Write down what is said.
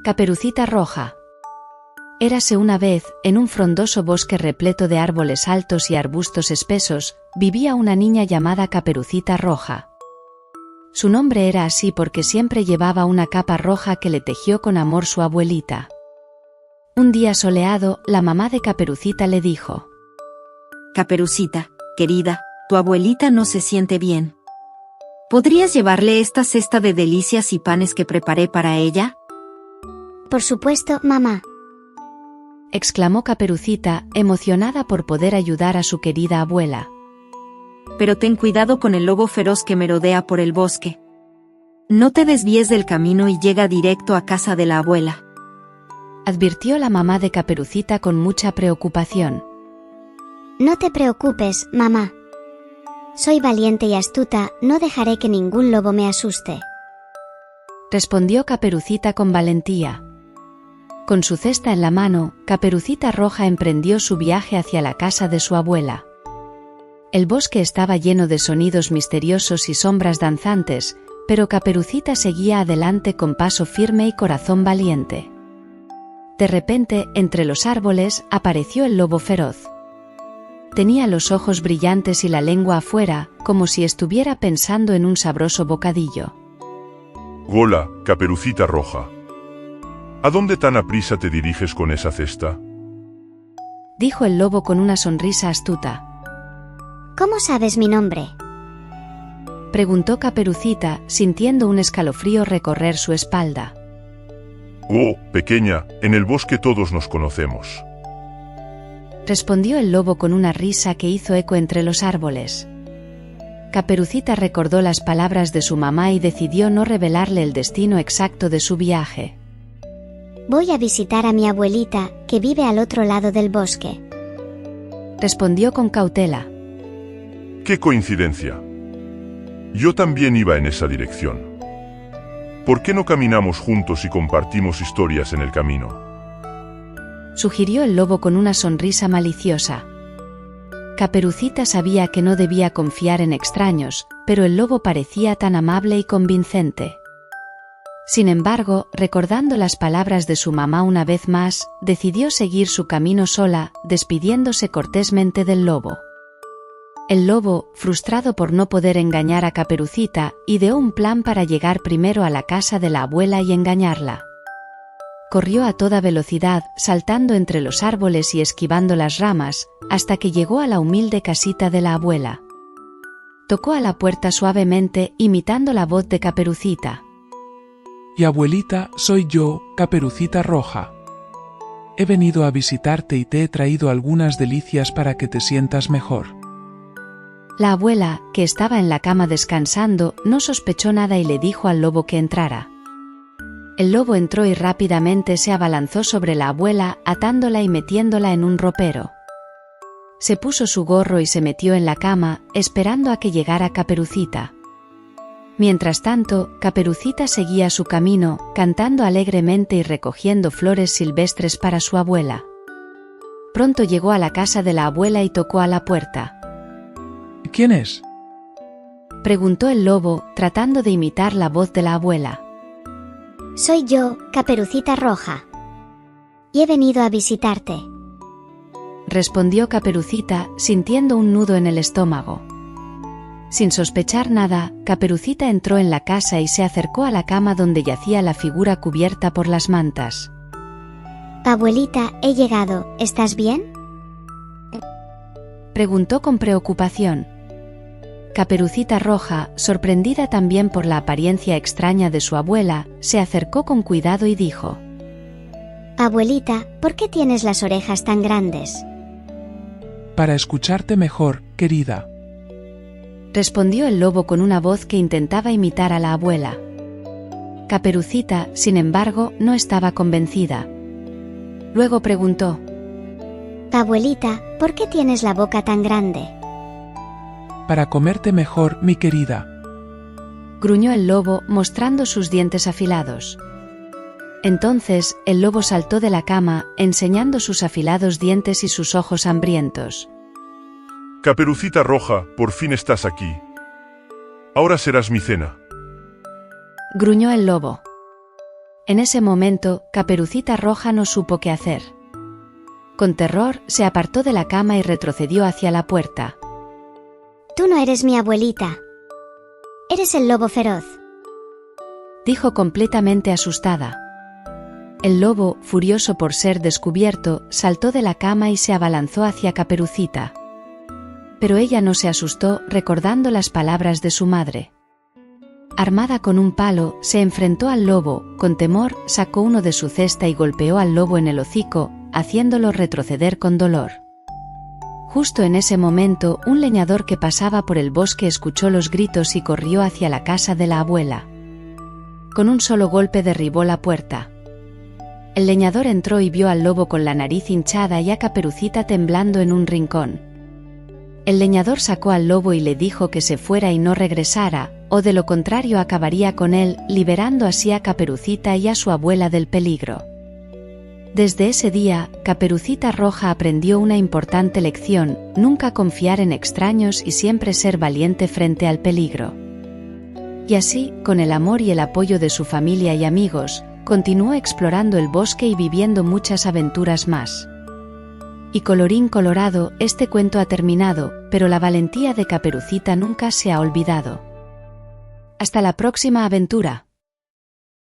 Caperucita Roja. Érase una vez, en un frondoso bosque repleto de árboles altos y arbustos espesos, vivía una niña llamada Caperucita Roja. Su nombre era así porque siempre llevaba una capa roja que le tejió con amor su abuelita. Un día soleado, la mamá de Caperucita le dijo: Caperucita, querida, tu abuelita no se siente bien. ¿Podrías llevarle esta cesta de delicias y panes que preparé para ella? Por supuesto, mamá, exclamó Caperucita, emocionada por poder ayudar a su querida abuela. Pero ten cuidado con el lobo feroz que merodea por el bosque. No te desvíes del camino y llega directo a casa de la abuela, advirtió la mamá de Caperucita con mucha preocupación. No te preocupes, mamá. Soy valiente y astuta, no dejaré que ningún lobo me asuste, respondió Caperucita con valentía. Con su cesta en la mano, Caperucita Roja emprendió su viaje hacia la casa de su abuela. El bosque estaba lleno de sonidos misteriosos y sombras danzantes, pero Caperucita seguía adelante con paso firme y corazón valiente. De repente, entre los árboles, apareció el lobo feroz. Tenía los ojos brillantes y la lengua afuera, como si estuviera pensando en un sabroso bocadillo. Hola, Caperucita Roja. ¿A dónde tan aprisa te diriges con esa cesta? Dijo el lobo con una sonrisa astuta. ¿Cómo sabes mi nombre? Preguntó Caperucita, sintiendo un escalofrío recorrer su espalda. Oh, pequeña, en el bosque todos nos conocemos, respondió el lobo con una risa que hizo eco entre los árboles. Caperucita recordó las palabras de su mamá y decidió no revelarle el destino exacto de su viaje. Voy a visitar a mi abuelita, que vive al otro lado del bosque, respondió con cautela. ¡Qué coincidencia! Yo también iba en esa dirección. ¿Por qué no caminamos juntos y compartimos historias en el camino? Sugirió el lobo con una sonrisa maliciosa. Caperucita sabía que no debía confiar en extraños, pero el lobo parecía tan amable y convincente. Sin embargo, recordando las palabras de su mamá una vez más, decidió seguir su camino sola, despidiéndose cortésmente del lobo. El lobo, frustrado por no poder engañar a Caperucita, ideó un plan para llegar primero a la casa de la abuela y engañarla. Corrió a toda velocidad, saltando entre los árboles y esquivando las ramas, hasta que llegó a la humilde casita de la abuela. Tocó a la puerta suavemente, imitando la voz de Caperucita. Y abuelita, soy yo, Caperucita Roja. He venido a visitarte y te he traído algunas delicias para que te sientas mejor. La abuela, que estaba en la cama descansando, no sospechó nada y le dijo al lobo que entrara. El lobo entró y rápidamente se abalanzó sobre la abuela, atándola y metiéndola en un ropero. Se puso su gorro y se metió en la cama, esperando a que llegara Caperucita. Mientras tanto, Caperucita seguía su camino, cantando alegremente y recogiendo flores silvestres para su abuela. Pronto llegó a la casa de la abuela y tocó a la puerta. ¿Quién es? Preguntó el lobo, tratando de imitar la voz de la abuela. Soy yo, Caperucita Roja. Y he venido a visitarte, respondió Caperucita, sintiendo un nudo en el estómago. Sin sospechar nada, Caperucita entró en la casa y se acercó a la cama donde yacía la figura cubierta por las mantas. Abuelita, he llegado, ¿estás bien? Preguntó con preocupación. Caperucita Roja, sorprendida también por la apariencia extraña de su abuela, se acercó con cuidado y dijo: Abuelita, ¿por qué tienes las orejas tan grandes? Para escucharte mejor, querida, respondió el lobo con una voz que intentaba imitar a la abuela. Caperucita, sin embargo, no estaba convencida. Luego preguntó: Abuelita, ¿por qué tienes la boca tan grande? para comerte mejor, mi querida, gruñó el lobo, mostrando sus dientes afilados. Entonces, el lobo saltó de la cama, enseñando sus afilados dientes y sus ojos hambrientos. Caperucita Roja, por fin estás aquí. Ahora serás mi cena. Gruñó el lobo. En ese momento, Caperucita Roja no supo qué hacer. Con terror, se apartó de la cama y retrocedió hacia la puerta. Tú no eres mi abuelita. Eres el lobo feroz. Dijo completamente asustada. El lobo, furioso por ser descubierto, saltó de la cama y se abalanzó hacia Caperucita. Pero ella no se asustó, recordando las palabras de su madre. Armada con un palo, se enfrentó al lobo, con temor, sacó uno de su cesta y golpeó al lobo en el hocico, haciéndolo retroceder con dolor. Justo en ese momento, un leñador que pasaba por el bosque escuchó los gritos y corrió hacia la casa de la abuela. Con un solo golpe derribó la puerta. El leñador entró y vio al lobo con la nariz hinchada y a Caperucita temblando en un rincón. El leñador sacó al lobo y le dijo que se fuera y no regresara, o de lo contrario acabaría con él, liberando así a Caperucita y a su abuela del peligro. Desde ese día, Caperucita Roja aprendió una importante lección: nunca confiar en extraños y siempre ser valiente frente al peligro. Y así, con el amor y el apoyo de su familia y amigos, continuó explorando el bosque y viviendo muchas aventuras más. Y colorín colorado, este cuento ha terminado, pero la valentía de Caperucita nunca se ha olvidado. Hasta la próxima aventura.